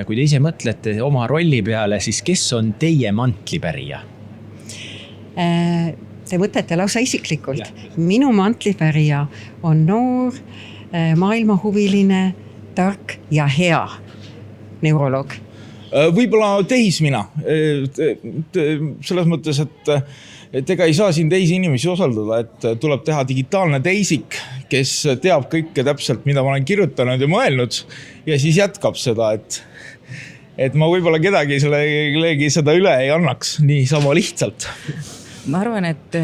Kui te ise mõtlete oma rolli peale, siis kes on teie mantlipärija? Te mõtlete lausa isiklikult. Minu mantlipärija on noor, maailmahuviline, tark ja hea neuroloog. Võib-olla tehismina. Selles mõttes, et ega ei saa siin teisi inimesi osaldada, et tuleb teha digitaalne teisik, kes teab kõike täpselt, mida ma olen kirjutanud ja mõelnud ja siis jätkab seda, et ma võib-olla kedagi seda üle ei annaks nii sama lihtsalt. Ma arvan, et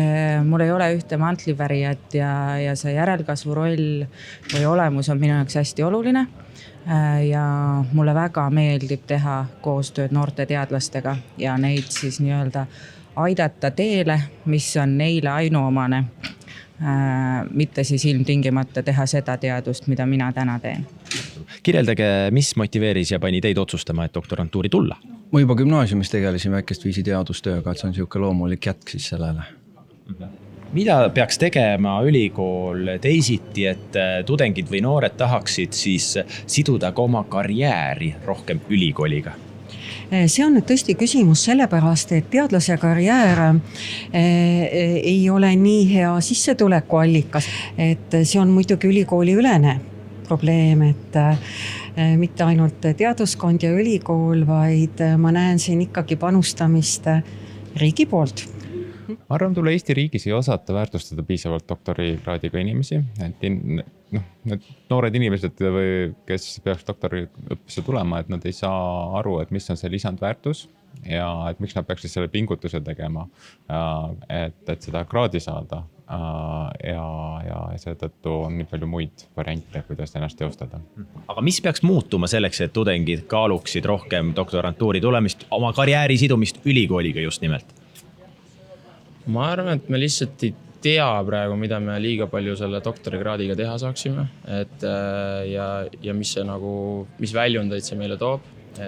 mul ei ole ühte mantlipärijat ja see järelkasvu roll või olemus on minu jaoks hästi oluline. Ja mulle väga meeldib teha koostööd noorte teadlastega ja neid siis nii-öelda aidata teele, mis on neile ainuomane, mitte siis ilmtingimata teha seda teadust, mida mina täna teen. Kirjeldage, mis motiveeris ja pani teid otsustama, et doktorantuuri tulla? Ma juba gümnaasiumis tegelesin väikest viisi teadustööga, et see on siuke loomulik jätk siis sellele. Mida peaks tegema ülikool teisiti, et tudengid või noored tahaksid siis siduda ka oma karjääri rohkem ülikooliga? See on nüüd tõesti küsimus sellepärast, et teadlase karjäär ei ole nii hea sissetulekuallikas, et see on muidugi ülikooli ülene probleem, et mitte ainult teaduskond ja ülikool, vaid ma näen siin ikkagi panustamist riigi poolt. Ma arvan, tule Eesti riigis ei osata väärtustada piisavalt doktorikraadiga inimesi. Need noored inimesed, kes peaks doktoriõppesse tulema, et nad ei saa aru, et mis on see lisandväärtus ja et miks nad peaks selle pingutuse tegema, et seda kraadi saada. Ja seetõttu on nii palju muid variante, kuidas ennast teostada. Aga mis peaks muutuma selleks, et tudengid kaaluksid rohkem doktorantuuri tulemist, oma karjääri sidumist ülikooliga just nimelt? Ma arvan, et me lihtsalt ei tea praegu, mida me liiga palju selle doktorikraadiga teha saaksime, ja mis väljundaid see meile toob.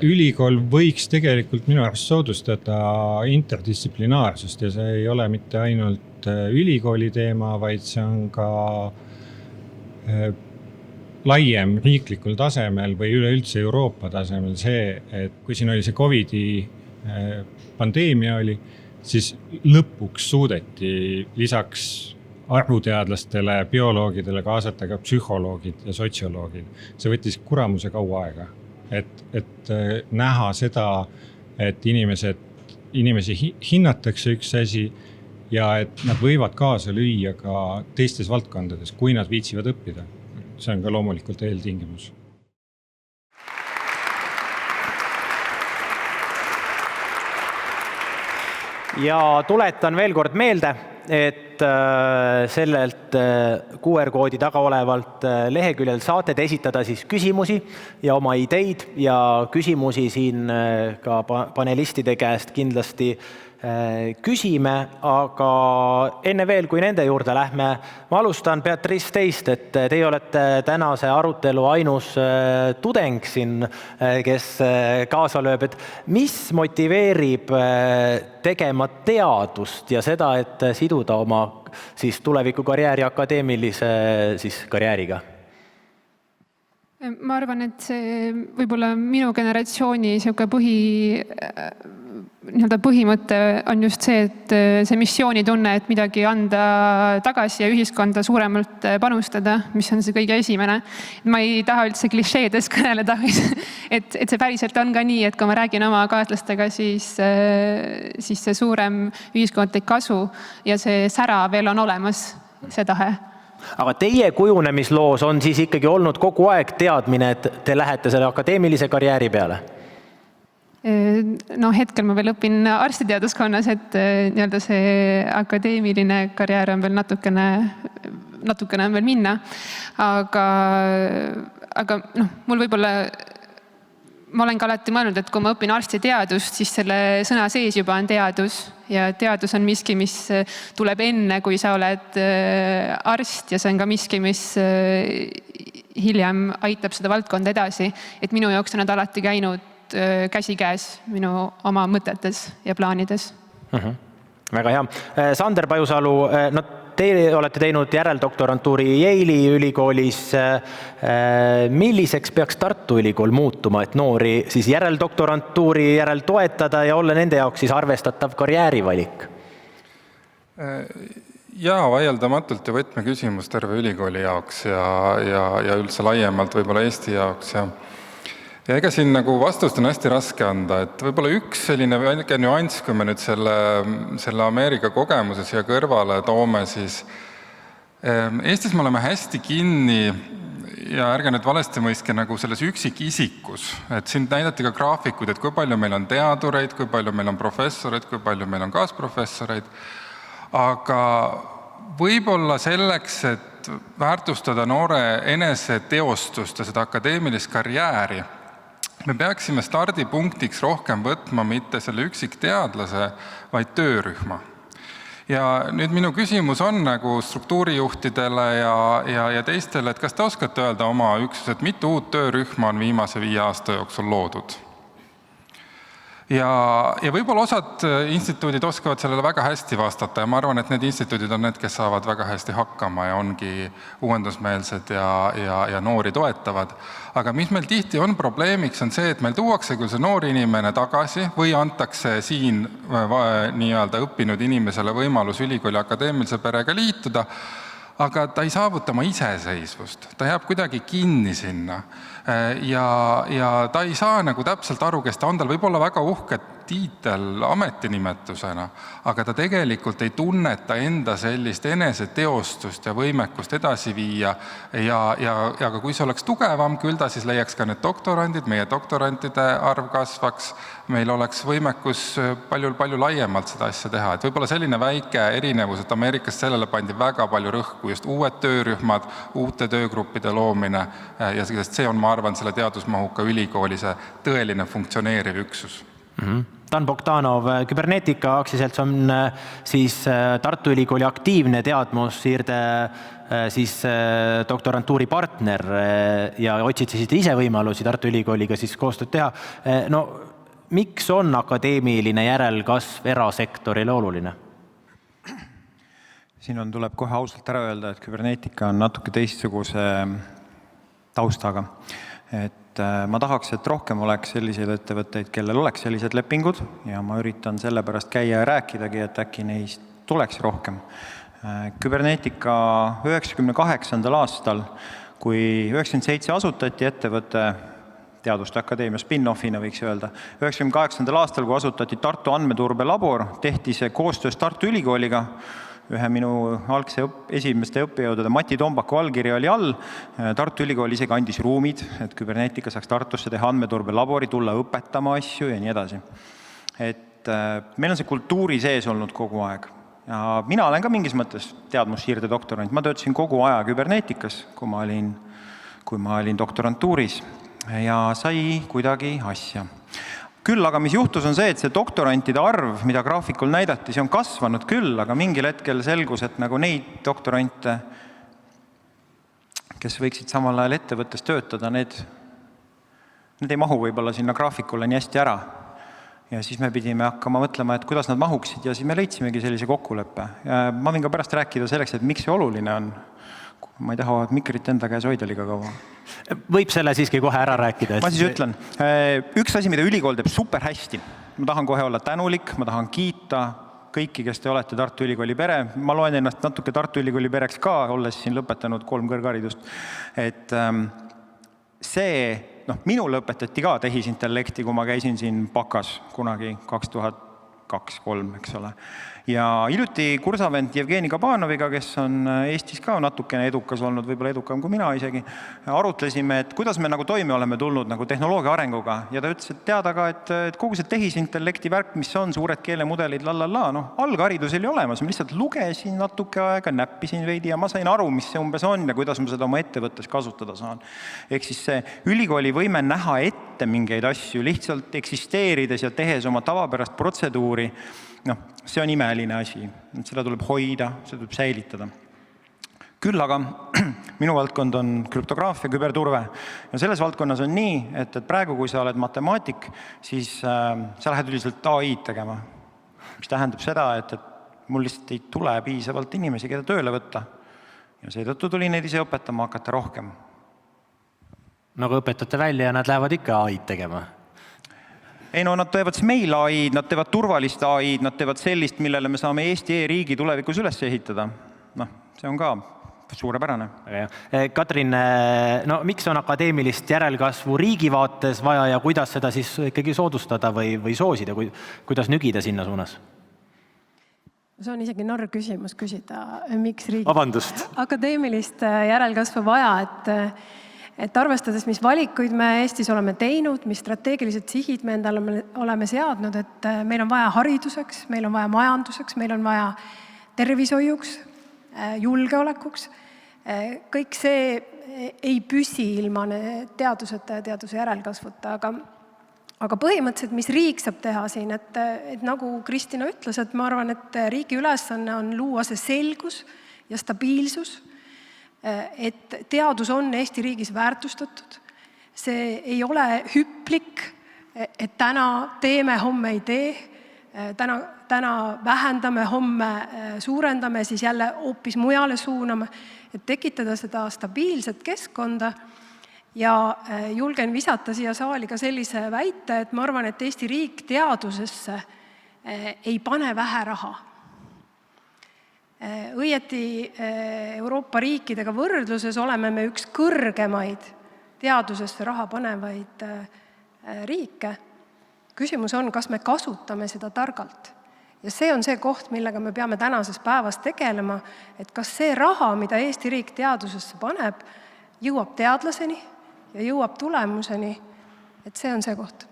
Ülikool võiks tegelikult minu arust soodustada interdistsiplinaarsust ja see ei ole mitte ainult ülikooli teema, vaid see on ka laiem riiklikul tasemel või üleüldse Euroopa tasemel see, et kui siin oli see COVID-i pandeemia oli, siis lõpuks suudeti lisaks arvuteadlastele, bioloogidele kaasata ka psühholoogid ja sotsioloogid. See võttis kuramuse kaua aega, et näha seda, et inimesi hinnatakse üks asi ja et nad võivad kaasa lüüa ka teistes valdkondades, kui nad viitsivad õppida. See on ka loomulikult eeltingimus. Ja tuletan veel kord meelde, et sellelt QR-koodi taga olevalt leheküljel saate te esitada siis küsimusi ja oma ideid ja küsimusi siin ka panelistide käest kindlasti küsime, aga enne veel, kui nende juurde lähme, ma alustan Beatrice teist, et teie olete tänase arutelu ainus tudeng siin, kes kaasa lööb, et mis motiveerib tegema teadust ja seda, et siduda oma siis tulevikukarjääri akadeemilise siis karjääriga? Ma arvan, et see võib-olla minu generatsiooni põhimõte on just see, et see missioonitunne, et midagi anda tagasi ja ühiskonda suuremalt panustada, mis on see kõige esimene. Ma ei taha üldse klišeedes kõneleda, et see päriselt on ka nii, et kui ma räägin oma kaaslastega, siis see suurem ühiskondlik kasu ja see sära veel on olemas, see tahe. Aga teie kujunemisloos on siis ikkagi olnud kogu aeg teadmine, et te lähete selle akadeemilise karjääri peale? No hetkel ma veel õpin arstiteaduskonnas, et nii-öelda see akadeemiline karjäär on veel natukene on veel minna. Aga mul võib-olla ma olen ka alati mõelnud, et kui ma õpin arstiteadust, siis selle sõna sees juba on teadus ja teadus on miski, mis tuleb enne, kui sa oled arst ja see on ka miski, mis hiljem aitab seda valdkonda edasi. Et minu jaoks on nad alati käinud käsikäes minu oma mõtetes ja plaanides. Väga hea. Sander Pajusalu, Teie olete teinud järeldoktorantuuri Yale'i ülikoolis. Milliseks peaks Tartu Ülikool muutuma, et noori siis järeldoktorantuuri järel toetada ja olla nende jaoks siis arvestatav karjäärivalik? Jaa, vaieldamatult ja võtmeküsimus terve ülikooli jaoks ja üldse laiemalt võib-olla Eesti jaoks. Ja ega siin nagu vastust on hästi raske anda, et võib-olla üks selline väike nüanss, kui me nüüd selle Ameerika kogemuse siia kõrvale toome, siis Eestis me oleme hästi kinni ja ärge nüüd valesti mõistke nagu selles üksikisikus, et siin näidati ka graafikuid, et kui palju meil on teadureid, kui palju meil on professoreid, kui palju meil on kaasprofessoreid, aga võib-olla selleks, et väärtustada noore eneseteostust ja seda akadeemilist karjääri, me peaksime stardipunktiks rohkem võtma mitte selle üksikteadlase, vaid töörühma. Ja nüüd minu küsimus on nagu struktuurijuhtidele ja teistele, et kas te oskate öelda oma üksused, mitu uut töörühma on viimase 5 aasta jooksul loodud? Ja võib-olla osad instituudid oskavad sellele väga hästi vastata ja ma arvan, et need instituudid on need, kes saavad väga hästi hakkama ja ongi uuendusmeelsed ja noori toetavad. Aga mis meil tihti on probleemiks, on see, et meil tuuakse küll see noor inimene tagasi või antakse siin nii-öelda õppinud inimesele võimalus ülikooli akadeemilise perega liituda, aga ta ei saavuta oma iseseisvust, ta jääb kuidagi kinni sinna ja ta ei saa nagu täpselt aru, kes ta on, tal võib olla väga uhke tiitel ametinimetusena, aga ta tegelikult ei tunneta enda sellist eneseteostust ja võimekust edasi viia ja kui see oleks tugevam, küll ta siis leiaks ka need doktorandid, meie doktorantide arv kasvaks, meil oleks võimekus palju laiemalt seda asja teha. Et võib-olla selline väike erinevus, et Ameerikas sellele pandi väga palju rõhku, just uued töörühmad, uute töögruppide loomine ja see on, ma arvan, selle teadusmahuka ülikooli see tõeline funktsioneeriv üksus. Dan Bogdanov, Kybernetica aktsiaselts on siis Tartu Ülikooli aktiivne teadmussiirde siis doktorantuuri partner ja otsite ise võimalusi Tartu Ülikooliga siis koostööd teha. No, miks on akadeemiline järelkasv erasektorile oluline? Siin tuleb kohe ausalt ära öelda, et Kybernetica on natuke teistsuguse taustaga. Et ma tahaks, et rohkem oleks selliseid ettevõtteid, kellel oleks sellised lepingud ja ma üritan selle pärast käia ja rääkidagi, et äkki neist tuleks rohkem. Kybernetica 98. aastal, kui 97 asutati ettevõtte Teaduste Akadeemia spin-offina võiks öelda, 98. aastal, kui asutati Tartu andmeturbelabor, tehti see koostöös Tartu Ülikooliga, ühe minu algse esimeste õppejõudude Mati Tombaku allkiri oli all. Tartu Ülikool isegi andis ruumid, et Kybernetica saaks Tartusse teha andmeturbelabori, tulla õpetama asju ja nii edasi. Et meil on see kultuuri sees olnud kogu aeg. Ja mina olen ka mingis mõttes teadmussiirde doktorant. Ma töötasin kogu aja Kyberneticas, kui ma olin doktorantuuris ja sai kuidagi asja. Küll, aga mis juhtus on see, et see doktorantide arv, mida graafikul näidati, see on kasvanud küll, aga mingil hetkel selgus, et nagu neid doktorante, kes võiksid samal ajal ettevõttes töötada, need ei mahu võib-olla sinna graafikule nii hästi ära. Ja siis me pidime hakkama mõtlema, et kuidas nad mahuksid ja siis me leidsimegi sellise kokkuleppe. Ma võin ka pärast rääkida selleks, et miks see oluline on. Ma ei taha mikrit enda käes hoida liiga kaua. Võib selle siiski kohe ära rääkida. Ma siis ütlen, üks asi, mida ülikool teeb super hästi. Ma tahan kohe olla tänulik, ma tahan kiita kõiki, kes te olete Tartu Ülikooli pere. Ma loen ennast natuke Tartu Ülikooli pereks ka, olles siin lõpetanud 3 kõrgharidust. Et see, minul õpetati ka tehisintellekti, kui ma käisin siin Bakas kunagi 2002-2003, eks ole. Ja hiljuti kursavend Jevgeni Kabanoviga, kes on Eestis ka natukene edukas olnud, võib-olla edukam kui mina isegi, arutlesime, et kuidas me nagu toime oleme tulnud nagu tehnoloogia arenguga. Ja ta ütles, et teada ka, et kogu see tehisintellekti värk, mis on suured keelemudelid, algharidus oli olemas. Ma lihtsalt lugesin natuke aega, näppisin veidi ja ma sain aru, mis see umbes on ja kuidas ma seda oma ettevõttes kasutada saan. Ehk siis see ülikooli võime näha ette mingeid asju, lihtsalt eksisteerides ja tehes oma tavapärast protseduuri, see on imeline asi. Seda tuleb hoida, seda tuleb säilitada. Küll aga minu valdkond on krüptograafia, küberturve. Ja selles valdkonnas on nii, et praegu, kui sa oled matemaatik, siis sa lähed üldiselt AI tegema. Mis tähendab seda, et mul lihtsalt ei tule piisavalt inimesi, keda tööle võtta. Ja seetõttu tuli neid ise õpetama hakata rohkem. Nagu õpetate välja ja nad lähevad ikka AId tegema? Ei no, nad teevad siis meil AId, nad teevad turvalist AId, nad teevad sellist, millele me saame Eesti e-riigi tulevikus üles ehitada. Noh, see on ka suurepärane. Katrin, no miks on akadeemilist järelkasvu riigi vaates vaja ja kuidas seda siis ikkagi soodustada või soosida, kuidas nügida sinna suunas? See on isegi narr küsimus küsida, miks riigi akadeemilist järelkasvu vaja, et arvestades, mis valikuid me Eestis oleme teinud, mis strateegilised sihid me endale oleme seadnud, et meil on vaja hariduseks, meil on vaja majanduseks, meil on vaja tervishoiuks, julgeolekuks. Kõik see ei püsi ilma teaduseta ja teaduse järelkasvuta, aga põhimõtteliselt, mis riik saab teha siin, et nagu Kristina ütles, et ma arvan, et riigi ülesanne on luua see selgus ja stabiilsus, et teadus on Eesti riigis väärtustatud. See ei ole hüplik, et täna teeme, homme ei tee, täna vähendame, homme suurendame, siis jälle hoopis mujale suuname, et tekitada seda stabiilset keskkonda. Ja julgen visata siia saali ka sellise väite, et ma arvan, et Eesti riik teadusesse ei pane vähe raha. Õieti Euroopa riikidega võrdluses oleme me üks kõrgemaid teadusesse raha panevaid riike. Küsimus on, kas me kasutame seda targalt. Ja see on see koht, millega me peame tänases päevas tegelema, et kas see raha, mida Eesti riik teadusesse paneb, jõuab teadlaseni ja jõuab tulemuseni, et see on see koht.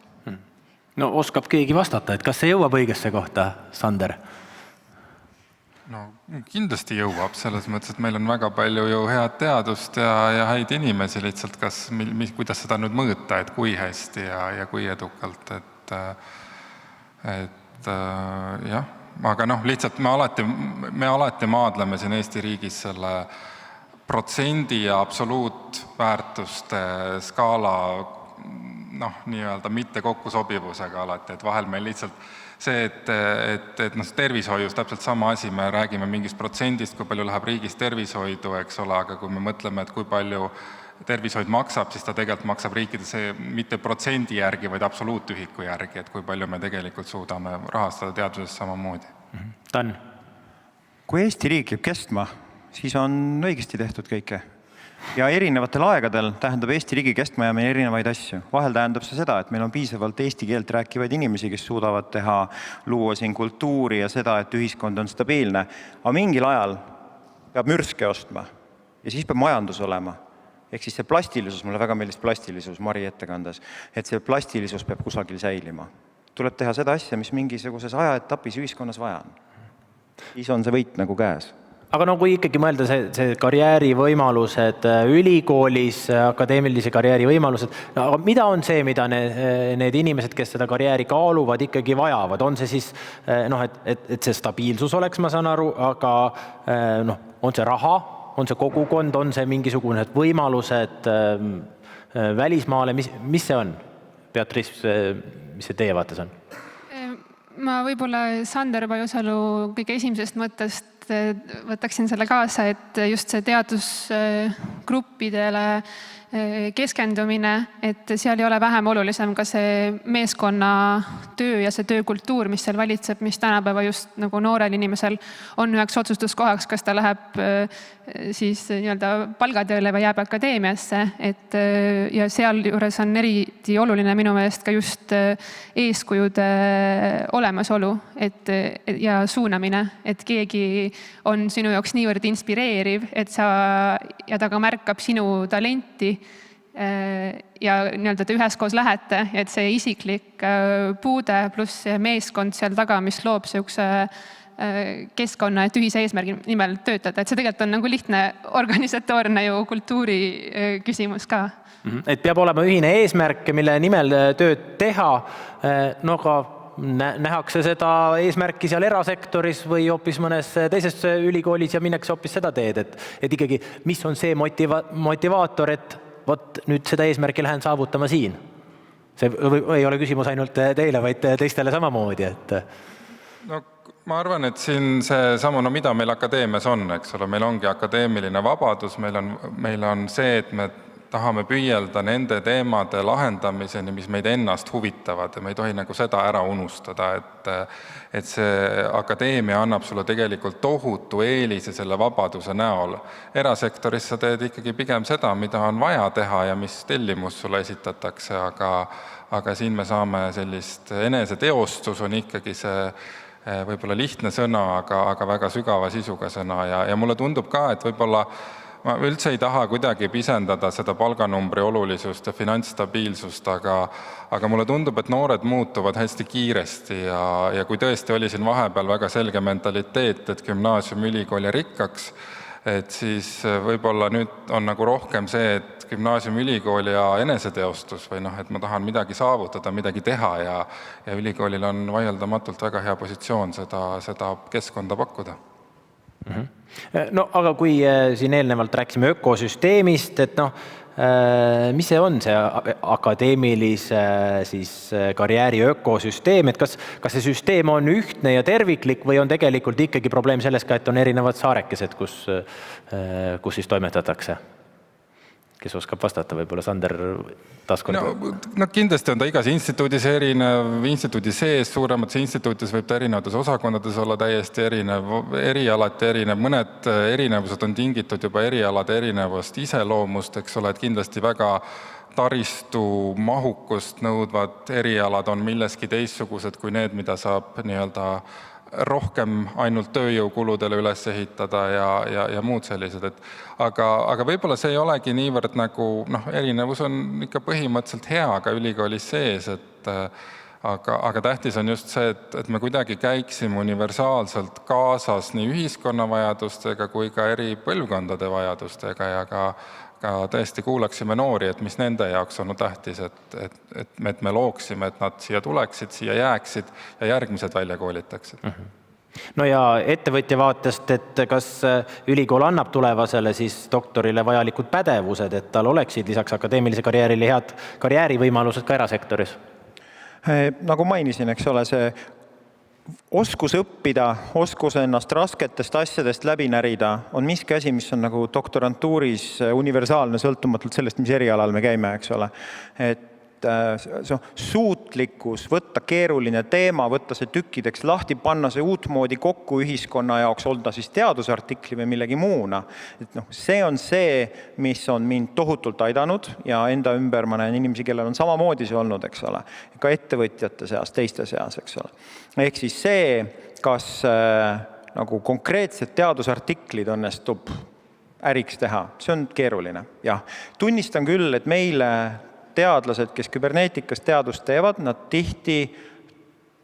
No oskab keegi vastata, et kas see jõuab õigesse kohta, Sander? No kindlasti jõuab, selles mõttes, et meil on väga palju ju head teadust ja häid inimesi lihtsalt, kuidas seda nüüd mõõta, et kui hästi ja kui edukalt, et jah, aga lihtsalt me alati maadleme siin Eesti riigis selle protsendi ja absoluutväärtuste skaala nii-öelda mitte kokkusobivusega alati, et vahel meil lihtsalt see, et tervishoius täpselt sama asi, me räägime mingist protsendist, kui palju läheb riigis tervishoidu, eks ole, aga kui me mõtleme, et kui palju tervishoid maksab, siis ta tegelikult maksab riikides mitte protsendi järgi, vaid absoluutühiku järgi, et kui palju me tegelikult suudame rahastada teaduses samamoodi. Dan? Kui Eesti riik jääb kestma, siis on õigesti tehtud kõike. Ja erinevatel aegadel tähendab Eesti riigi kestma ja meil erinevaid asju. Vahel tähendab see seda, et meil on piisavalt eesti keelt rääkivaid inimesi, kes suudavad luua siin kultuuri ja seda, et ühiskond on stabiilne. Aga mingil ajal peab mürske ostma ja siis peab majandus olema. Ehk siis see plastilisus, mulle väga meeldis plastilisus Mari ettekandes, et see plastilisus peab kusagil säilima. Tuleb teha seda asja, mis mingisuguses ajaetapis ühiskonnas vaja on. Siis on see võit nagu käes. Aga kui ikkagi mõelda see karjäärivõimalused ülikoolis, akadeemilise karjäärivõimalused, aga mida on see, mida need inimesed, kes seda karjääri kaaluvad, ikkagi vajavad? On see siis, et see stabiilsus oleks, ma saan aru, aga on see raha, on see kogukond, on see mingisugused võimalused välismaale, mis see on? Beatrice, mis see teie vaates on? Ma võib-olla Sander Pajusalu kõige esimesest mõttest võtaksin selle kaasa, et just see teadusgruppidele keskendumine, et seal ei ole vähem olulisem ka see meeskonna töö ja see töökultuur, mis seal valitseb, mis tänapäeva just nagu noorel inimesel on üheks otsustuskohaks, kas ta läheb siis nii-öelda palgatööle või jääb akadeemiasse, ja seal juures on eriti oluline minu meelest ka just eeskujude olemasolu ja suunamine, et keegi on sinu jaoks niivõrd inspireeriv, et ta ka märkab sinu talenti ja nii-öelda te üheskoos lähete, et see isiklik puude pluss meeskond seal taga, mis loob sellise keskkonna, et ühise eesmärgi nimel töötada, et see tegelikult on nagu lihtne organisatoorne ju kultuuri küsimus ka. Et peab olema ühine eesmärk, mille nimel tööd teha, aga nähakse seda eesmärki seal erasektoris või hoopis mõnes teises ülikoolis ja minnakse hoopis seda teed, et ikkagi, mis on see motivaator, et võt nüüd seda eesmärki lähen saavutama siin. See ei ole küsimus ainult teile, vaid teistele samamoodi, et No ma arvan, et siin see samu, no mida meil akadeemias on, eks ole, meil ongi akadeemiline vabadus, meil on see, et me tahame püüelda nende teemade lahendamiseni, mis meid ennast huvitavad ja me ei tohi nagu seda ära unustada, et see akadeemia annab sulle tegelikult tohutu eelise selle vabaduse näol. Erasektoris sa teed ikkagi pigem seda, mida on vaja teha ja mis tellimus sulle esitatakse, aga siin me saame sellist eneseteostus on ikkagi see võib-olla lihtne sõna, aga väga sügava sisuga sõna ja mulle tundub ka, et võib-olla ma üldse ei taha kuidagi pisendada seda palganumbri olulisust ja finantsstabiilsust, aga mulle tundub, et noored muutuvad hästi kiiresti ja kui tõesti oli siin vahepeal väga selge mentaliteet, et gümnaasium, ülikool ja rikkaks, et siis võib-olla nüüd on nagu rohkem see, et gümnaasium, ülikool ja eneseteostus või et ma tahan midagi saavutada, midagi teha ja ülikoolil on vaieldamatult väga hea positsioon seda keskkonda pakkuda. No aga kui siin eelnevalt rääkisime ökosüsteemist, et mis see on see akadeemilise karjääri ökosüsteem, et kas see süsteem on ühtne ja terviklik või on tegelikult ikkagi probleem selles ka, et on erinevad saarekesed, kus siis toimetatakse? Kes oskab vastata, võib-olla Sander taaskord? No kindlasti on ta igas instituudis erinev, instituudi sees, suuremates instituutis võib ta erinevates osakondades olla täiesti erinev, erialati erinev, mõned erinevused on tingitud juba erialade erinevust iseloomust, eks ole, et kindlasti väga taristu mahukust nõudvad erialad on milleski teistsugused kui need, mida saab nii-öelda rohkem ainult tööjõukuludele üles ehitada ja muud sellised. Aga võib-olla see ei olegi niivõrd nagu, erinevus on ikka põhimõtteliselt hea ka ülikoolis sees, aga tähtis on just see, et me kuidagi käiksime universaalselt kaasas nii ühiskonna vajadustega kui ka eri põlvkondade vajadustega ja ka tõesti kuulaksime noori, et mis nende jaoks on tähtis, et me looksime, et nad siia tuleksid, siia jääksid ja järgmised välja koolitaksid. No ja ettevõtja vaatest, et kas ülikool annab tulevasele siis doktorile vajalikud pädevused, et tal oleksid lisaks akadeemilise karjäärile head karjäärivõimalused ka erasektoris? Nagu mainisin, eks ole, see oskus õppida, oskus ennast rasketest asjadest läbi närida on miski asi, mis on nagu doktorantuuris universaalne sõltumatult sellest, mis erialal me käime, eks ole. Et suutlikkus võtta keeruline teema, võtta see tükkideks lahti, panna see uutmoodi kokku ühiskonna jaoks, olda siis teadusartikli või millegi muuna. Et see on see, mis on mind tohutult aidanud ja enda ümber ma näen inimesi, kellel on samamoodi see olnud, eks ole. Ka ettevõtjate seas, teiste seas, eks ole. Ehk siis see, kas nagu konkreetsed teadusartiklid õnnestub äriks teha, see on keeruline. Ja tunnistan küll, et meile teadlased, kes küberneetikas teadust teevad, nad tihti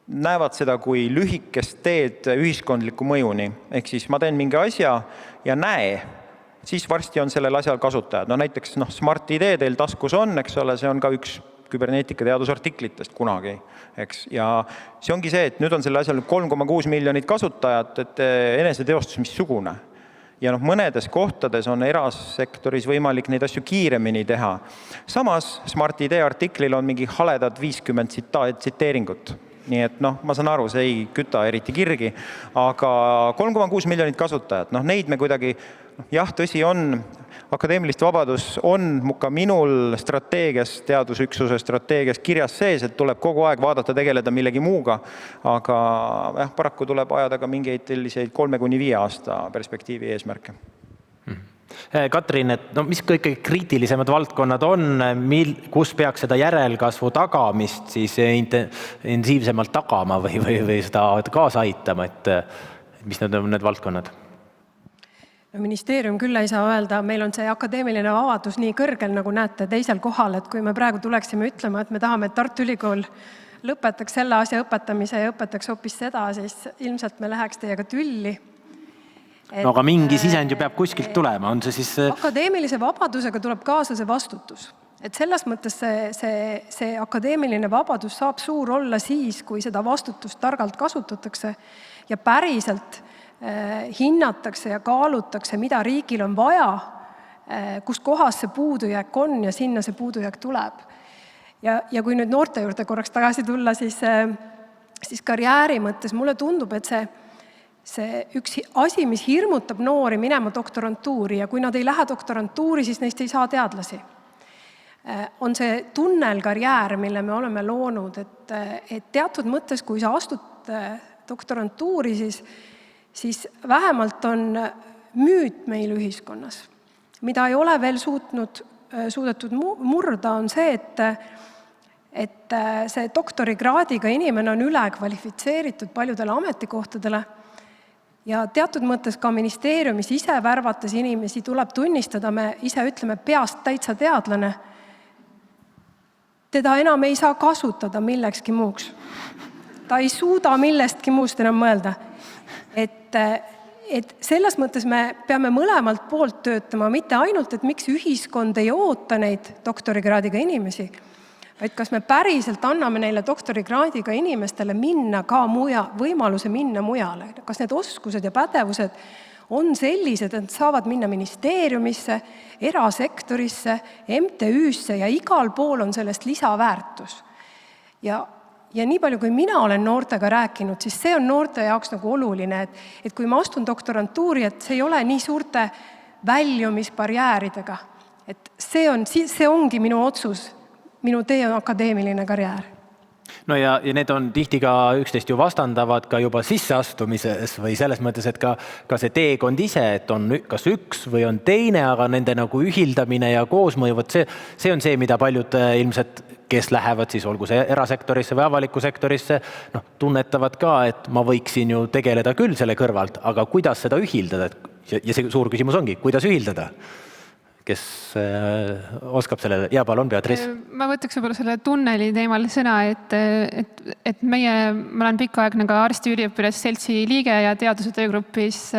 näevad seda kui lühikest teed ühiskondliku mõjuni. Ehk siis ma teen mingi asja ja näe, siis varsti on sellel asjal kasutajad. No näiteks Smart ID teil taskus on, eks ole, see on ka üks küberneetika teadusartiklitest kunagi. Eks? Ja see ongi see, et nüüd on selle asjal 3,6 miljonit kasutajat, et eneseteostus missugune. Ja mõnedes kohtades on erasektoris võimalik neid asju kiiremini teha. Samas Smart ID artiklil on mingi haledad 50 tsiteeringut. Nii et ma saan aru, see ei küta eriti kirgi, aga 3,6 miljonit kasutajat, neid me kuidagi, jah, tõsi on, akadeemilist vabadus on ka minul strateegias, teadusüksuse strateegias kirjas sees, et tuleb kogu aeg vaadata, tegeleda millegi muuga, aga paraku tuleb ajada ka mingeid selliseid 3-5 aasta perspektiivi eesmärke. Katrin, et mis kõige kriitilisemad valdkonnad on, kus peaks seda järelkasvu tagamist siis intensiivsemalt tagama või seda kaasa aitama, et mis need on need valdkonnad? Ministeerium küll ei saa öelda, meil on see akadeemiline vabadus nii kõrgel, nagu näete teisel kohal, et kui me praegu tuleksime ütlema, et me tahame, et Tartu Ülikool lõpetaks selle asja õpetamise ja õpetaks hoopis seda, siis ilmselt me läheks teiega tülli. No aga mingi sisend ju peab kuskilt tulema, on see siis... Akadeemilise vabadusega tuleb kaasa see vastutus. Et selles mõttes see akadeemiline vabadus saab suur olla siis, kui seda vastutust targalt kasutatakse ja päriselt hinnatakse ja kaalutakse, mida riigil on vaja, kus kohas see puudujääk on ja sinna see puudujääk tuleb. Ja kui nüüd noorte juurde korraks tagasi tulla, siis siis karjääri mõttes mulle tundub, et see üks asi, mis hirmutab noori minema doktorantuuri ja kui nad ei lähe doktorantuuri, siis neist ei saa teadlasi, on see tunnelkarjäär, mille me oleme loonud, et teatud mõttes, kui sa astud doktorantuuri, siis vähemalt on müüt meil ühiskonnas, mida ei ole veel suudetud murda, on see, et see doktorikraadiga inimene on ülekvalifitseeritud paljudele ametikohtadele ja teatud mõttes ka ministeeriumis ise värvates inimesi tuleb tunnistada, me ise ütleme peast täitsa teadlane, teda enam ei saa kasutada millekski muuks. Ta ei suuda millestki muust enam mõelda. Et selles mõttes me peame mõlemalt poolt töötama, mitte ainult, et miks ühiskond ei oota neid doktorikraadiga inimesi, vaid kas me päriselt anname neile doktorikraadiga inimestele minna ka võimaluse minna mujale. Kas need oskused ja pädevused on sellised, et saavad minna ministeeriumisse, erasektorisse, MTÜ-sse ja igal pool on sellest lisaväärtus. Ja nii palju, kui mina olen noortega rääkinud, siis see on noorte jaoks nagu oluline, et kui ma astun doktorantuuri, et see ei ole nii suurte väljumisbarjääridega. Et see ongi minu otsus. Minu tee on akadeemiline karjäär. No ja need on tihti ka üksteist ju vastandavad ka juba sisseastumises või selles mõttes, et ka see teekond ise, et on kas üks või on teine, aga nende nagu ühildamine ja koosmõju, see on see, mida paljud ilmselt, kes lähevad siis olgu see erasektorisse või avalikku sektorisse, tunnetavad ka, et ma võiksin ju tegeleda küll selle kõrvalt, aga kuidas seda ühildada? Ja see suur küsimus ongi, kuidas ühildada? Kes oskab sellele? Ja palun, Beatriis. Ma võtaks võib-olla selle tunneli teemal sõna, et ma olen pikka aeg nagu arsti-üliõpilasseltsi liige ja teaduse töögrupis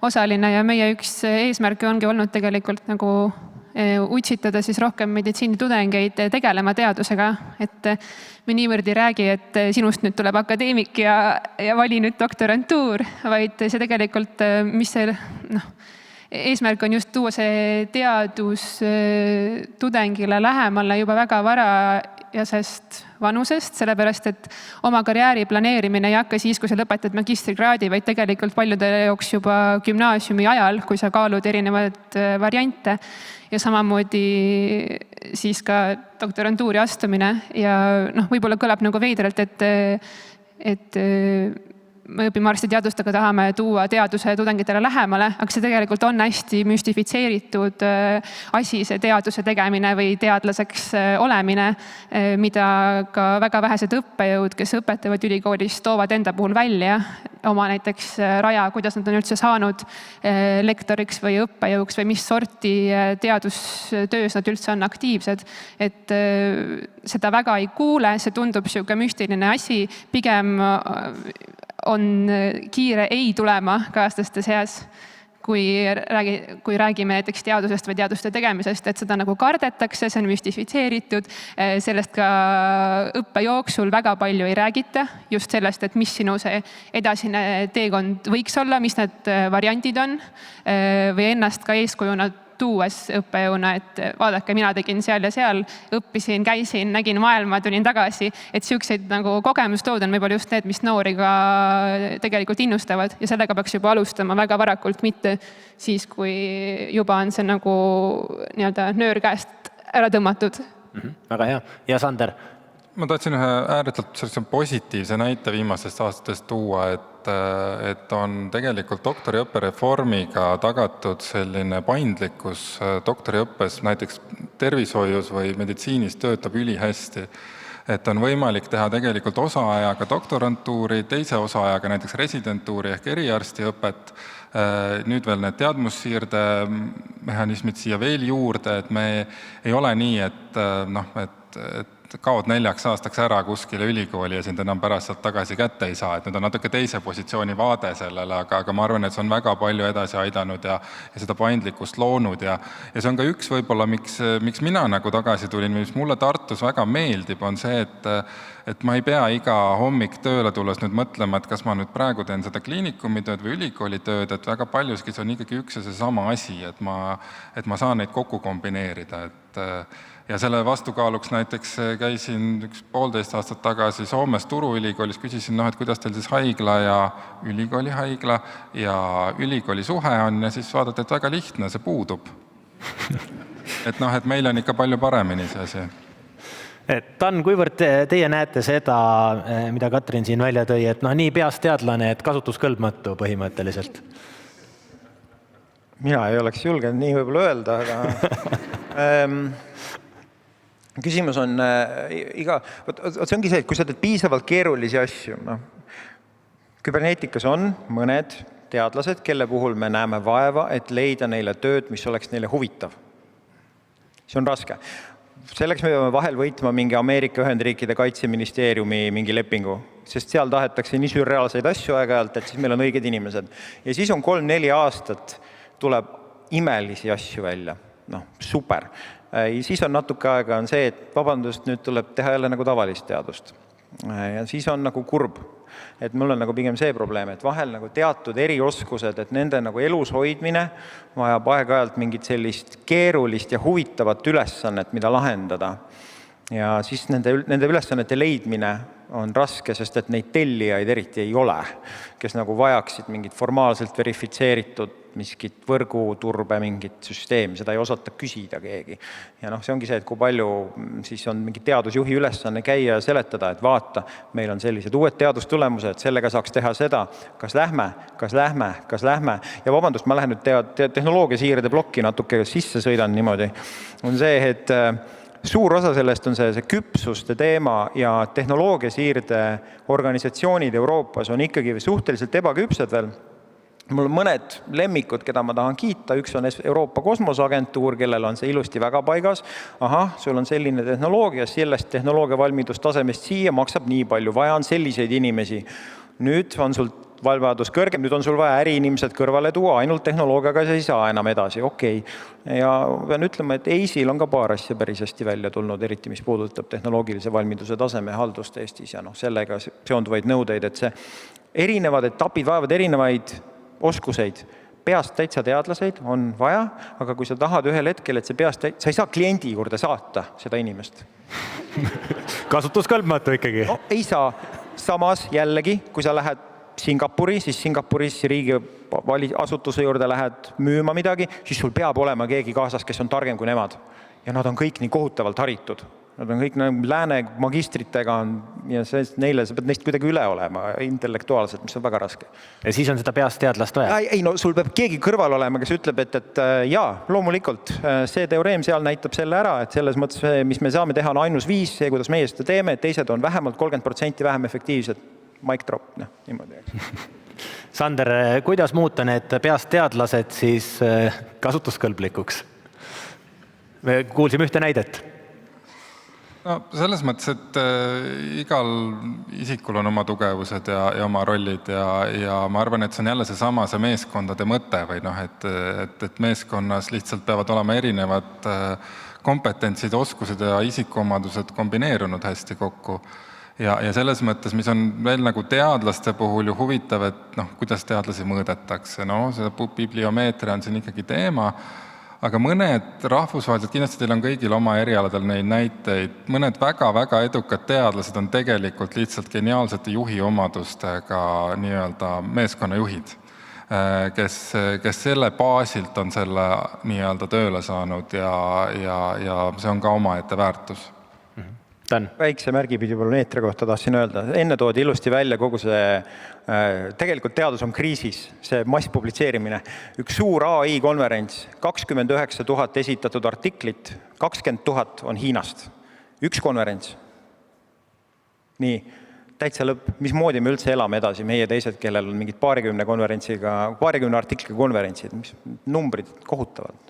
osaline ja meie üks eesmärke ongi olnud tegelikult nagu utsitada siis rohkem meditsiinitudengeid tegelema teadusega, et me niivõrd ei räägi, et sinust nüüd tuleb akadeemik ja vali nüüd doktorantuur, vaid see tegelikult, mis see eesmärk on just tuua see teadus tudengile lähemale juba väga varajasest vanusest, sellepärast et oma karjääri planeerimine ei hakka siis, kui sa lõpetad magistrikraadi, vaid tegelikult paljude jaoks juba gümnaasiumi ajal, kui sa kaalud erinevaid variante ja samamoodi siis ka doktorantuuri astumine ja võib-olla kõlab nagu veidralt, et me õpime arstiteadust, aga tahame tuua teaduse tudengitele lähemale, aga see tegelikult on hästi müstifitseeritud asi, see teaduse tegemine või teadlaseks olemine, mida ka väga vähesed õppejõud, kes õpetavad ülikoolis, toovad enda puhul välja oma näiteks raja, kuidas nad on üldse saanud lektoriks või õppejõuks või mis sorti teadustöös nad üldse on aktiivsed. Et seda väga ei kuule, see tundub siuke müstiline asi, pigem on kiire ei tulema kaaslaste seas, kui räägime näiteks teadusest või teaduste tegemisest, et seda nagu kardetakse, see on müstifitseeritud, sellest ka õppe jooksul väga palju ei räägita, just sellest, et mis sinu see edasine teekond võiks olla, mis need variandid on või ennast ka eeskujuna tuues õppejõuna, et vaadake, mina tegin seal ja seal, õppisin, käisin, nägin maailma, tulin tagasi, et siukseid nagu kogemuslood on võib-olla just need, mis noori ka tegelikult innustavad ja sellega peaks juba alustama väga varakult, mitte siis, kui juba on see nagu nii-öelda nöör käest ära tõmmatud. Väga hea. Ja Sander? Ma tahtsin ühe ääretult positiivse näite viimasest aastatest tuua, et on tegelikult doktoriõppe reformiga tagatud selline paindlikkus doktoriõppes, näiteks tervishoius või meditsiinis töötab ülihästi. Et on võimalik teha tegelikult osaajaga doktorantuuri, teise osaajaga näiteks residentuuri ehk eriarstiõpet, nüüd veel need teadmussiirde mehhanismid siia veel juurde, et me ei ole nii, et kaod 4 aastaks ära kuskile ülikooli ja sind enam pärast sealt tagasi kätte ei saa, et nüüd on natuke teise positsiooni vaade sellele, aga ma arvan, et see on väga palju edasi aidanud ja seda paindlikkust loonud ja see on ka üks võib-olla, miks mina nagu tagasi tulin, mis mulle Tartus väga meeldib, on see, et ma ei pea iga hommik tööle tulles nüüd mõtlema, et kas ma nüüd praegu teen seda kliinikumi tööd või ülikooli tööd, et väga paljuski see on ikkagi üks ja see sama asi, et ma saan neid kokku kombineerida, ja selle vastukaaluks näiteks käisin 1,5 aastat tagasi Soomes Turu ülikoolis, küsisin, et kuidas teil siis haigla ja ülikooli haigla ja ülikooli suhe on ja siis vaadati, et väga lihtne, see puudub. Et meil on ikka palju paremini see asi. Tan, kuivõrd teie näete seda, mida Katrin siin välja tõi, et nii peasteadlane, et kasutuskõlbmatu põhimõtteliselt? Mina ei oleks julgenud nii võib-olla öelda, aga küsimus on see ongi see, et kui sa teed piisavalt keerulisi asju, küberneetikas on mõned teadlased, kelle puhul me näeme vaeva, et leida neile tööd, mis oleks neile huvitav. See on raske. Selleks me peame vahel võitma mingi Ameerika Ühendriikide kaitseministeeriumi mingi lepingu, sest seal tahetakse nii sürreaalseid asju aeg-ajalt, et siis meil on õiged inimesed. Ja siis on 3-4 aastat tuleb imelisi asju välja. Super. Ja siis on natuke aega on see, et vabandust, nüüd tuleb teha jälle nagu tavalist teadust. Ja siis on nagu kurb. Et mul on nagu pigem see probleem, et vahel nagu teatud erioskused, et nende nagu elus hoidmine vajab aeg-ajalt mingit sellist keerulist ja huvitavat ülesannet, mida lahendada. Ja siis nende ülesannete leidmine on raske, sest et neid tellijaid eriti ei ole, kes nagu vajaksid mingit formaalselt verifitseeritud miskit võrguturbe mingit süsteemi, seda ei osata küsida keegi. Ja see ongi see, et kui palju siis on mingi teadusjuhi ülesanne käia ja seletada, et vaata, meil on sellised uued teadustulemused, sellega saaks teha seda, kas lähme. Ja vabandust, ma lähen nüüd tehnoloogia siirde plokki natuke sisse sõidan niimoodi. On see, et suur osa sellest on see küpsuste teema ja tehnoloogia siirde organisatsioonid Euroopas on ikkagi suhteliselt ebaküpsed veel. Mul on mõned lemmikud, keda ma tahan kiita. Üks on Euroopa Kosmoseagentuur, kellel on see ilusti väga paigas. Sul on selline tehnoloogia, sellest tehnoloogia valmidustasemest siia maksab nii palju. Vaja on selliseid inimesi. Nüüd on sul valvadus kõrgem, nüüd on sul vaja äriinimesed kõrvale tuua, ainult tehnoloogiaga ei saa enam edasi. Okei. Ja pean ütlema, et EISil on ka paar asja päris hästi välja tulnud, eriti mis puudutab tehnoloogilise valmiduse taseme haldust Eestis ja sellega seonduvaid nõudeid, et see erinevad etapid vajavad erinevaid oskuseid. Peast täitsa teadlaseid on vaja, aga kui sa tahad ühel hetkel, et see peast sa ei saa kliendi juurde saata seda inimest. Kasutuskõlbmatu ikkagi. Ei saa. Samas jällegi, kui sa lähed Singapuri, siis Singapuris riigi asutuse juurde lähed müüma midagi, siis sul peab olema keegi kaasas, kes on targem kui nemad. Ja nad on kõik nii kohutavalt haritud. Nad on kõik lääne magistritega ja neile sa pead neist kuidagi üle olema intellektuaalselt, mis on väga raske. Ja siis on seda peast teadlast vaja? Ei, sul peab keegi kõrval olema, kes ütleb, et jaa, loomulikult see teoreem seal näitab selle ära, et selles mõttes, mis me saame teha on ainus viis, see, kuidas meie seda teeme, et teised on vähemalt 30% vähem efektiivsed. Mic drop, niimoodi. Sander, kuidas muuta need peast teadlased siis kasutuskõlblikuks? Me kuulsime ühte näidet. Selles mõttes, et igal isikul on oma tugevused ja oma rollid ja ma arvan, et see on jälle see meeskondade mõte või et meeskonnas lihtsalt peavad olema erinevad kompetentsid, oskused ja isikuomadused kombineerunud hästi kokku. Ja selles mõttes, mis on veel nagu teadlaste puhul ju huvitav, et kuidas teadlasi mõõdetakse. See bibliomeetria on siin ikkagi teema, aga mõned rahvusvahelised, kindlasti teil on kõigil oma erialadel neid näiteid, mõned väga-väga edukad teadlased on tegelikult lihtsalt geniaalsete juhi omadustega nii-öelda meeskonnajuhid, kes selle baasilt on selle nii-öelda tööle saanud ja see on ka omaette väärtus. Väikse märgipidibiomeetria kohta tahtsin öelda. Enne toodi ilusti välja kogu see, tegelikult teadus on kriisis, see masspublitseerimine. Üks suur AI konverents, 29 000 esitatud artiklit, 20 000 on Hiinast. Üks konverents. Nii, täitsa lõpp. Mismoodi me üldse elame edasi? Meie teised, kellel on mingid 20 artikliga konverentsid, mis numbrid kohutavad.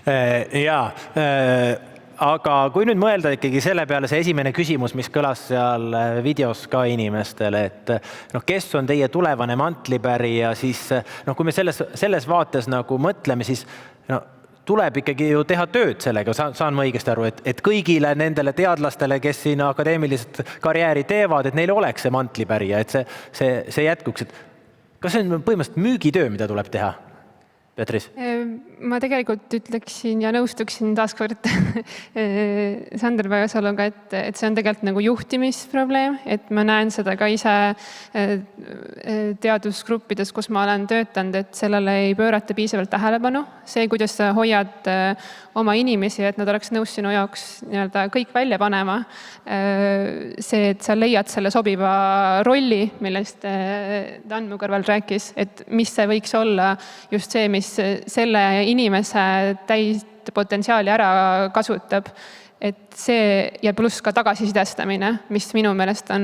Jaa, aga kui nüüd mõelda ikkagi selle peale see esimene küsimus, mis kõlas seal videos ka inimestele, et kes on teie tulevane mantlipärija, siis kui me selles vaates nagu mõtleme, siis tuleb ikkagi ju teha tööd sellega, saan ma õigesti aru, et kõigile nendele teadlastele, kes siin akadeemilist karjääri teevad, et neil oleks see mantlipärija, et see jätkuks. Kas see on põhimõtteliselt müügitöö, mida tuleb teha? Beatrice? Ma tegelikult ütleksin ja nõustuksin taaskord Sander Pajasaluga, et see on tegelikult nagu juhtimisprobleem, et ma näen seda ka ise teadusgruppides, kus ma olen töötanud, et sellele ei pöörata piisavalt tähelepanu. See, kuidas sa hoiad oma inimesi, et nad oleks nõus sinu jaoks nii-öelda kõik välja panema. See, et sa leiad selle sobiva rolli, millest Dan mu kõrval rääkis, et mis see võiks olla just see, mis selle inimese täist potentsiaali ära kasutab. Et see ja pluss ka tagasisidestamine, mis minu meelest on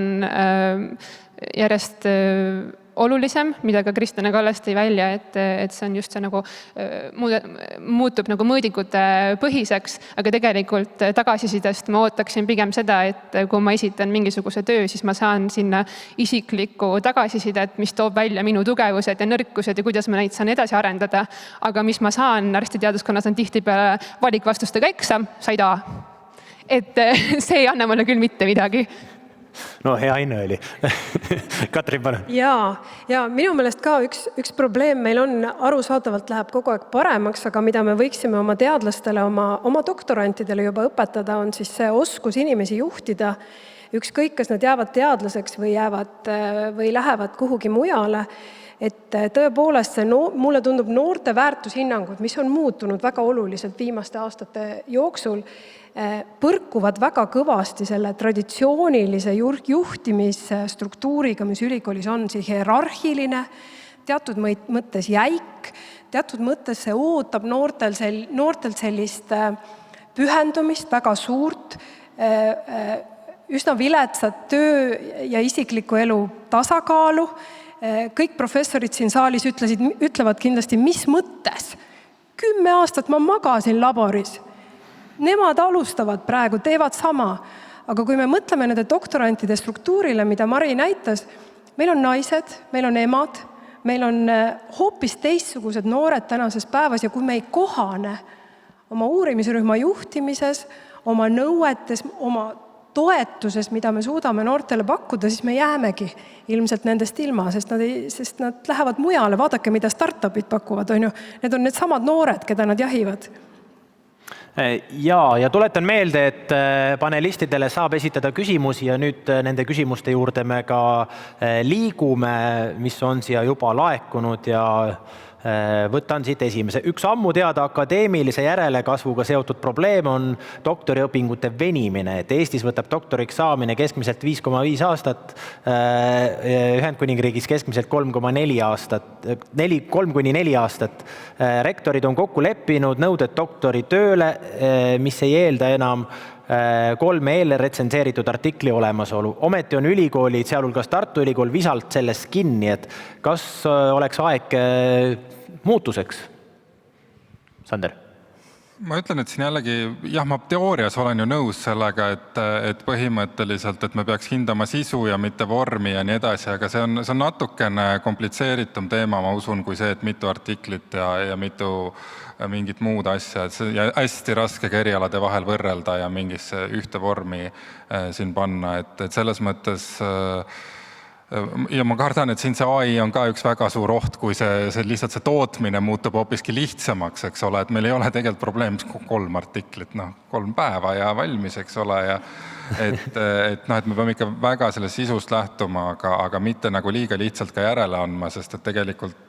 järjest olulisem, mida ka Kristjan Kallas tõi välja, et see on just see nagu muutub nagu mõõdikute põhiseks, aga tegelikult tagasisidest ma ootaksin pigem seda, et kui ma esitan mingisuguse töö, siis ma saan sinna isiklikku tagasisidet, mis toob välja minu tugevused ja nõrkused ja kuidas ma neid saan edasi arendada. Aga mis ma saan arstiteaduskonnas on tihtipeale valikvastustega eksam, said A. Et see ei anna mulle küll mitte midagi. No hea Aine oli. Katrin, pane. Ja minu meelest ka üks probleem meil on, arusaadavalt läheb kogu aeg paremaks, aga mida me võiksime oma teadlastele, oma doktorantidele juba õpetada, on siis see oskus inimesi juhtida. Ükskõik, kas nad jäävad teadlaseks või lähevad kuhugi mujale. Et tõepoolest mulle tundub noorte väärtushinnangud, mis on muutunud väga oluliselt viimaste aastate jooksul, põrkuvad väga kõvasti selle traditsioonilise juhtimisstruktuuriga, mis ülikoolis on, see hierarhiline, teatud mõttes jäik, teatud mõttes see ootab noortel sellist pühendumist, väga suurt, üsna viletsat töö ja isikliku elu tasakaalu. Kõik professorid siin saalis ütlevad kindlasti, mis mõttes. 10 aastat ma magasin laboris. Nemad alustavad praegu, teevad sama. Aga kui me mõtleme nende doktorantide struktuurile, mida Mari näitas, meil on naised, meil on emad, meil on hoopis teistsugused noored tänases päevas ja kui me ei kohane oma uurimisrühma juhtimises, oma nõuetes, oma toetuses, mida me suudame noortele pakkuda, siis me jäämegi ilmselt nendest ilma, sest nad lähevad mujale. Vaadake, mida startupid pakuvad, on ju. Need on need samad noored, keda nad jahivad. Ja tuletan meelde, et panelistidele saab esitada küsimusi ja nüüd nende küsimuste juurde me ka liigume, mis on siia juba laekunud ja võtan siit esimese. Üks ammu teada akadeemilise järelekasvuga seotud probleem on doktoriõpingute venimine. Et Eestis võtab doktoriks saamine keskmiselt 5,5 aastat, Ühendkuningriigis keskmiselt 3,4 aastat, 3-4 aastat. Rektorid on kokku leppinud nõuded doktori tööle, mis ei eelda enam 3 eelretsenseeritud artikli olemasolu. Ometi on ülikoolid, sealhulgas Tartu Ülikool, visalt sellest kinni, et kas oleks aeg muutuseks? Sander? Ma ütlen, et siin jällegi, jah, ma teoorias olen ju nõus sellega, et põhimõtteliselt, et me peaks hindama sisu ja mitte vormi ja nii edasi, aga see on natukene komplitseeritum teema, ma usun, kui see, et mitu artiklit ja mitu mingit muud asja, et see hästi raske erialade vahel võrrelda ja mingisse ühte vormi siin panna, et selles mõttes ja ma kardan, et siin see AI on ka üks väga suur oht, kui see lihtsalt see tootmine muutub hoopiski lihtsamaks, eks ole, et meil ei ole tegelikult probleem 3 artiklit, 3 päeva ja valmis, eks ole, ja et me peame ikka väga sellest sisust lähtuma, aga mitte nagu liiga lihtsalt ka järele andma, sest et tegelikult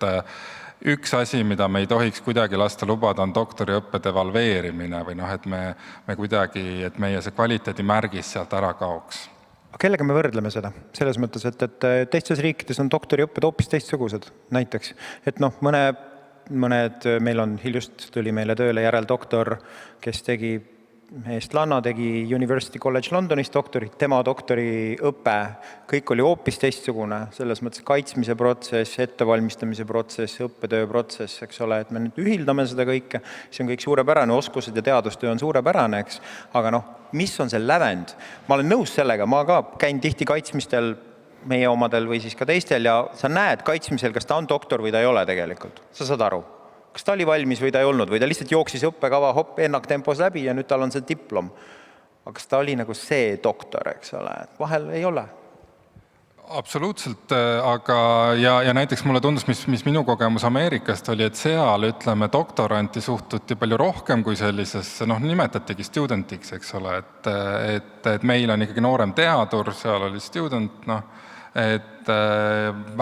üks asi, mida me ei tohiks kuidagi lasta lubada, on doktoriõppe devalveerimine või et me kuidagi, et meie see kvaliteedimärgis sealt ära kaoks. Kellega me võrdleme seda? Selles mõttes, et teistes riikides on doktoriõpped hoopis teistsugused. Näiteks, et mõned, meil on hiljust tuli meile tööle järeldoktor, kes tegi Eestlanna tegi University College Londonis doktorit, tema doktoriõpe, kõik oli hoopis teistsugune, selles mõttes kaitsmise protsess, ettevalmistamise protsess, õppetöö protsess, eks ole, et me nüüd ühildame seda kõike, see on kõik suurepärane, oskused ja teadustöö on suurepärane, eks, aga mis on see lävend? Ma olen nõus sellega, ma ka käin tihti kaitsmistel meie omadel või siis ka teistel ja sa näed kaitsmisel, kas ta on doktor või ta ei ole tegelikult, sa saad aru. Kas ta oli valmis või ta ei olnud või ta lihtsalt jooksis õppekava ennaktempos läbi ja nüüd tal on see diplom. Aga kas ta oli nagu see doktor, eks ole, et vahel ei ole. Absoluutselt, aga ja näiteks mulle tundus, mis minu kogemus Ameerikast oli, et seal, ütleme, doktoranti suhtuti palju rohkem kui sellisesse, nimetatigi studentiks, eks ole, et meil on ikkagi noorem teadur, seal oli student, et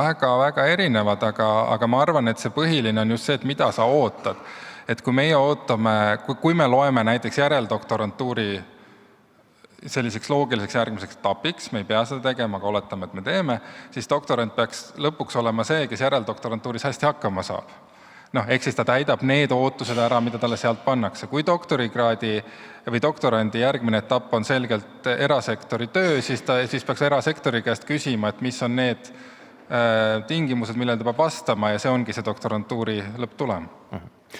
väga-väga erinevad, aga ma arvan, et see põhiline on just see, et mida sa ootad. Et kui meie ootame, kui me loeme näiteks järeldoktorantuuri selliseks loogiliseks järgmiseks etapiks, me ei pea seda tegema, aga oletame, et me teeme, siis doktorant peaks lõpuks olema see, kes järeldoktorantuuris hästi hakkama saab. Ehk siis ta täidab need ootused ära, mida talle sealt pannakse. Kui doktorikraadi või doktorandi järgmine etapp on selgelt erasektori töö, siis peaks erasektori käest küsima, et mis on need tingimused, millele ta peab vastama ja see ongi see doktorantuuri lõpptulem.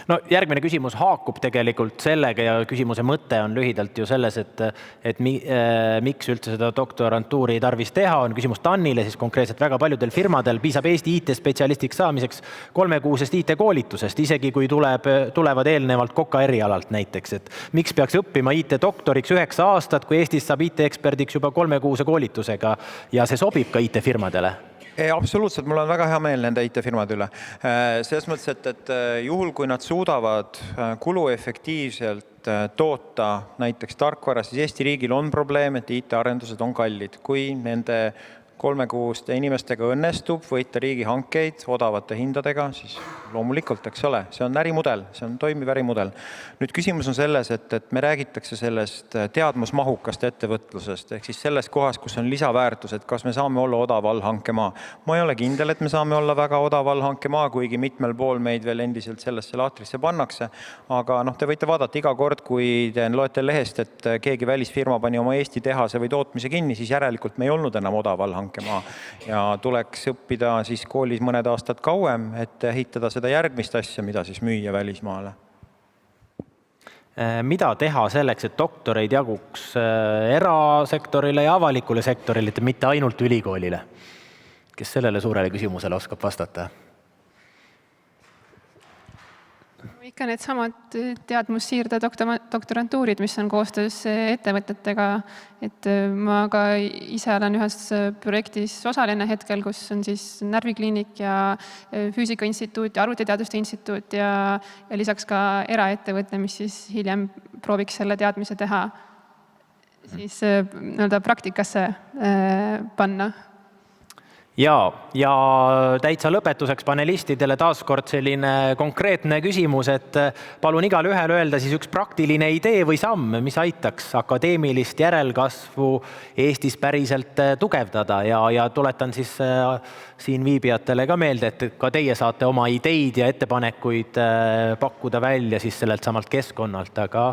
No järgmine küsimus haakub tegelikult sellega ja küsimuse mõte on lühidalt ju selles, et miks üldse seda doktorantuuri tarvis teha, on küsimus TAN-ile, siis konkreetselt väga paljudel firmadel piisab Eesti IT-spetsialistiks saamiseks 3-kuusest IT-koolitusest, isegi kui tulevad eelnevalt koka erialalt näiteks, et miks peaks õppima IT-doktoriks 9 aastat, kui Eestis saab IT-eksperdiks juba 3-kuuse koolitusega ja see sobib ka IT-firmadele? Absoluutselt, mul on väga hea meel nende IT-firmade üle. Selles mõttes, et juhul, kui nad suudavad kuluefektiivselt toota näiteks tarkvara, siis Eesti riigil on probleem, et IT-arendused on kallid. Kui nende 3-kuuste inimestega õnnestub võita riigihankeid odavate hindadega, siis loomulikult, eks ole, see on ärimudel, see on toimiv ärimudel. Nüüd küsimus on selles, et me räägitakse sellest teadmusmahukast ettevõtlusest, ehk siis selles kohas, kus on lisaväärtus, et kas me saame olla odav allhankemaa. Ma ei ole kindel, et me saame olla väga odav allhankemaa, kuigi mitmel pool meid veel endiselt sellesse laatrisse pannakse. Aga te võite vaadata iga kord, kui te loete lehest, et keegi välisfirma pani oma Eesti tehase või tootmise kinni, siis järelikult me ei olnud enam odav allhankemaa. Ja tuleks õppida siis koolis mõned aastad kauem, et ehitada seda järgmist asja, mida siis müüa välismaale. Mida teha selleks, et doktoreid jaguks erasektorile ja avalikule sektorile, mitte ainult ülikoolile? Kes sellele suurele küsimusele oskab vastata? Ikka need samad teadmussiirde doktorantuurid, mis on koostöös ettevõtetega. Et ma ka ise olen ühes projektis osaline hetkel, kus on siis närvikliinik ja füüsikainstituut ja arvutiteaduste instituut ja lisaks ka eraettevõte, mis siis hiljem prooviks selle teadmise teha siis praktikasse panna. Ja täitsa lõpetuseks panelistidele taaskord selline konkreetne küsimus, et palun igal ühel öelda siis üks praktiline idee või samm, mis aitaks akadeemilist järelkasvu Eestis päriselt tugevdada ja tuletan siis siin viibijatele ka meelde, et ka teie saate oma ideid ja ettepanekuid pakkuda välja siis sellelt samalt keskkonnalt, aga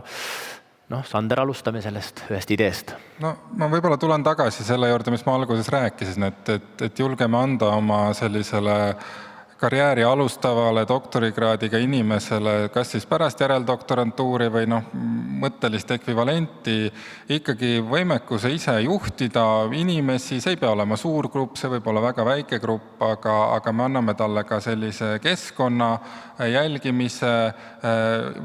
Sander, alustame sellest ühest ideest. Ma võib-olla tulen tagasi selle juurde, mis ma alguses rääkisin, et julgeme anda oma sellisele karjääri alustavale doktorikraadiga inimesele, kas siis pärast järeldoktorantuuri või mõttelist ekvivalenti, ikkagi võimekuse ise juhtida inimesi, see ei pea olema suur grupp, see võib olla väga väike grupp, aga me anname talle ka sellise keskkonna jälgimise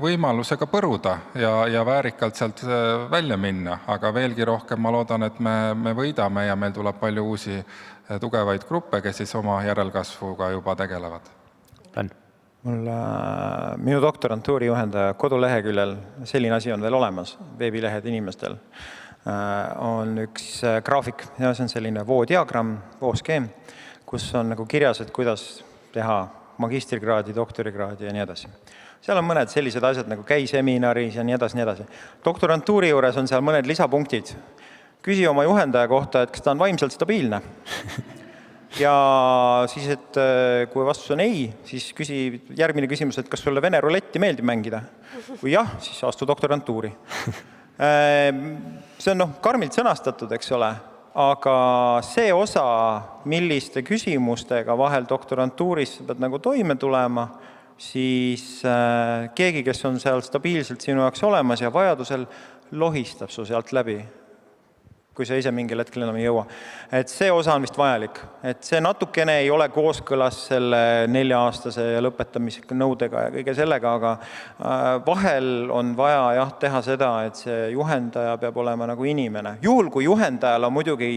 võimalusega põruda ja väärikalt sealt välja minna, aga veelgi rohkem ma loodan, et me võidame ja meil tuleb palju uusi tugevaid gruppe, kes siis oma järelkasvuga juba tegelevad. Minu doktorantuuri juhendaja koduleheküljel, selline asi on veel olemas, veebilehed inimestel, on üks graafik, ja see on selline voodiagramm, vooskeem, kus on nagu kirjas, et kuidas teha magistrikraadi, doktorikraadi ja nii edasi. Seal on mõned sellised asjad nagu käi seminaris ja nii edasi. Doktorantuuri juures on seal mõned lisapunktid. Küsi oma juhendaja kohta, et kas ta on vaimselt stabiilne. Ja siis, et kui vastus on ei, siis küsi järgmine küsimus, et kas sulle Vene ruletti meeldib mängida. Kui jah, siis astu doktorantuuri. See on karmilt sõnastatud, eks ole, aga see osa, milliste küsimustega vahel doktorantuuris pead nagu toime tulema, siis keegi, kes on seal stabiilselt sinu jaoks olemas ja vajadusel lohistab su sealt läbi, kui sa ise mingil hetkel enam ei jõua. Et see osa on vist vajalik. Et see natukene ei ole kooskõlas selle 4-aastase ja lõpetamise nõudega ja kõige sellega, aga vahel on vaja teha seda, et see juhendaja peab olema nagu inimene. Juhul, kui juhendajal on muidugi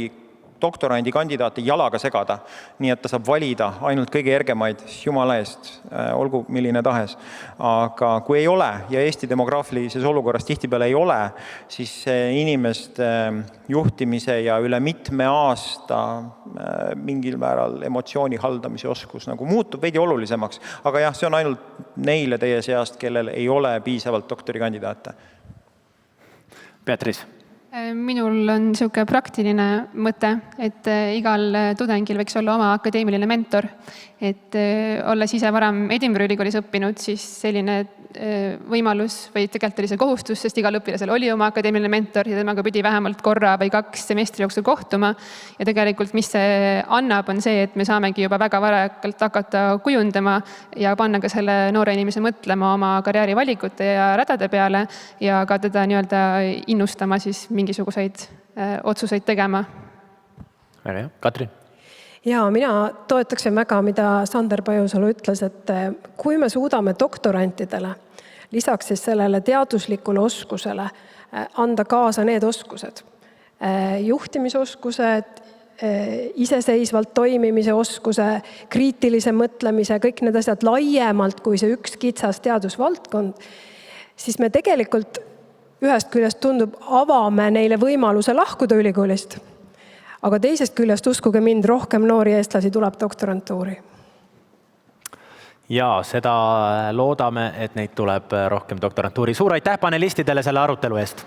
doktorandikandidaate jalaga segada, nii et ta saab valida ainult kõige ergemaid, siis jumala eest, olgu milline tahes. Aga kui ei ole ja Eesti demograafilises olukorras tihtipeale ei ole, siis inimeste juhtimise ja üle mitme aasta mingil määral emotsiooni haldamise oskus nagu muutub veidi olulisemaks. Aga jah, see on ainult neile teie seast, kellel ei ole piisavalt doktorikandidaate. Beatrice. Minul on niisugune praktiline mõte, et igal tudengil võiks olla oma akadeemiline mentor. Et olles ise varem Edinburgh ülikoolis õppinud, siis selline võimalus või tegelikult oli see kohustus, sest igal õpilasel oli oma akadeemiline mentor ja temaga pidi vähemalt korra või 2 semestri jooksul kohtuma. Ja tegelikult, mis see annab, on see, et me saamegi juba väga varakult hakata kujundama ja panna ka selle noore inimese mõtlema oma karjäärivalikute ja rädade peale ja ka teda nii-öelda innustama siis mingisuguseid otsuseid tegema. Katrin? Ja mina toetaksin väga, mida Sander Pajusalu ütles, et kui me suudame doktorantidele lisaks siis sellele teaduslikule oskusele anda kaasa need oskused, juhtimisoskused, iseseisvalt toimimise oskuse, kriitilise mõtlemise, kõik need asjad laiemalt kui see üks kitsas teadusvaldkond, siis me tegelikult ühest küljest tundub avame neile võimaluse lahkuda ülikoolist. Aga teisest küljest, uskuge mind, rohkem noori eestlasi tuleb doktorantuuri. Ja seda loodame, et neid tuleb rohkem doktorantuuri. Suur aitäh panelistidele selle arutelu eest!